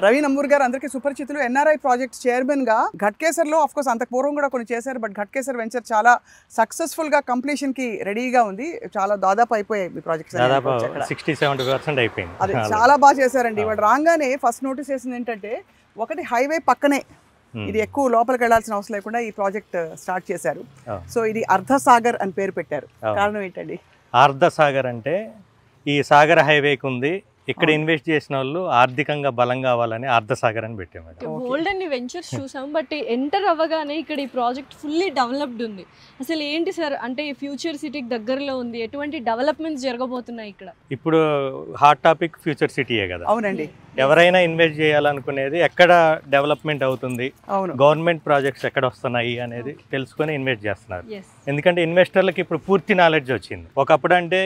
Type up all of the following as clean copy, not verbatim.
రవి నంబూర్ గారు అందరికీ సుపరిచితులు. NRI project చైర్మన్గా ఘట్కేసర్లో ఆఫ్ కోర్స్ అంత పూర్వం కూడా కొన్ని చేశారు. బట్ ఘట్కేసర్ వెంచర్ చాలా సక్సెస్ఫుల్గా కంప్లీషన్కి రెడీగా ఉంది. చాలా దాదాపు అయిపోయాయి మీ ప్రాజెక్ట్స్. దాదాపు 60-70% అయిపోయింది. అది చాలా బాగా చేశారండి. ఇవాళ రాగానే ఫస్ట్ నోటీస్ చేసింది ఏంటంటే, ఒకటి హైవే పక్కనే, ఇది ఎక్కువ లోపలికి వెళ్లాల్సిన అవసరం లేకుండా ఈ ప్రాజెక్ట్ స్టార్ట్ చేశారు. సో ఇది అర్ధసాగర్ అని పేరు పెట్టారు. కారణం ఏంటండి? అర్ధసాగర్ అంటే ఈ సాగర్ హైవేకి ఉంది, ఇక్కడ ఇన్వెస్ట్ చేసిన వాళ్ళు ఆర్థికంగా బలం కావాలని అర్ధసాగర్ అని పెట్టాము. గోల్డ్ అండ్ వెంచర్స్ చూసాం, బట్ ఎంటర్ అవ్వగానే ఇక్కడ ఈ ప్రాజెక్ట్ ఫుల్లీ డెవలప్డ్ ఉంది. అసలు ఏంటి సార్, అంటే ఫ్యూచర్ సిటీకి దగ్గరలో ఉంది, ఎటువంటి డెవలప్మెంట్స్ జరగబోతున్నాయి ఇక్కడ? ఇప్పుడు హాట్ టాపిక్ ఫ్యూచర్ సిటీయే కదా. అవునండి. ఎవరైనా ఇన్వెస్ట్ చేయాలనుకునేది ఎక్కడ డెవలప్మెంట్ అవుతుంది, గవర్నమెంట్ ప్రాజెక్ట్స్ ఎక్కడ వస్తున్నాయి అనేది తెలుసుకొని ఇన్వెస్ట్ చేస్తున్నారు. ఎందుకంటే ఇన్వెస్టర్లకు ఇప్పుడు పూర్తి నాలెడ్జ్ వచ్చింది. ఒకప్పుడు అంటే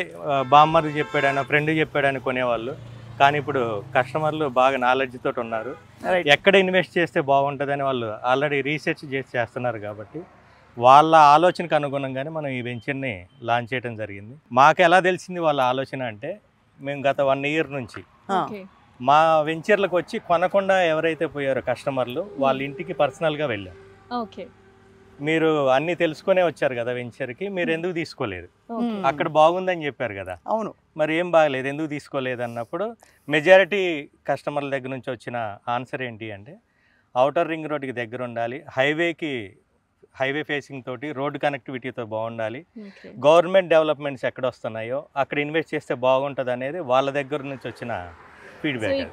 బామ్మర్ చెప్పాడని, ఫ్రెండ్ చెప్పాడని కొనేవాళ్ళు, కానీ ఇప్పుడు కస్టమర్లు బాగా నాలెడ్జ్ తోటి ఉన్నారు. ఎక్కడ ఇన్వెస్ట్ చేస్తే బాగుంటుందని వాళ్ళు ఆల్రెడీ రీసెర్చ్ చేస్తున్నారు. కాబట్టి వాళ్ళ ఆలోచనకు అనుగుణంగానే మనం ఈ వెంచర్ని లాంచ్ చేయడం జరిగింది. మాకు ఎలా తెలిసింది వాళ్ళ ఆలోచన అంటే, మేము గత 1 ఇయర్ నుంచి మా వెంచర్లకు వచ్చి కొనకుండా ఎవరైతే పోయారో కస్టమర్లు, వాళ్ళ ఇంటికి పర్సనల్గా వెళ్ళాం. మీరు అన్ని తెలుసుకునే వచ్చారు కదా వెంచర్కి, మీరు ఎందుకు తీసుకోలేదు, అక్కడ బాగుందని చెప్పారు కదా, అవును మరి ఏం బాగలేదు ఎందుకు తీసుకోలేదు అన్నప్పుడు మెజారిటీ కస్టమర్ల దగ్గర నుంచి వచ్చిన ఆన్సర్ ఏంటి అంటే, ఔటర్ రింగ్ రోడ్కి దగ్గర ఉండాలి, హైవే ఫేసింగ్ తోటి రోడ్డు కనెక్టివిటీతో బాగుండాలి, గవర్నమెంట్ డెవలప్మెంట్స్ ఎక్కడ వస్తున్నాయో అక్కడ ఇన్వెస్ట్ చేస్తే బాగుంటుంది అనేది వాళ్ళ దగ్గర నుంచి వచ్చిన ఫీడ్బ్యాక్.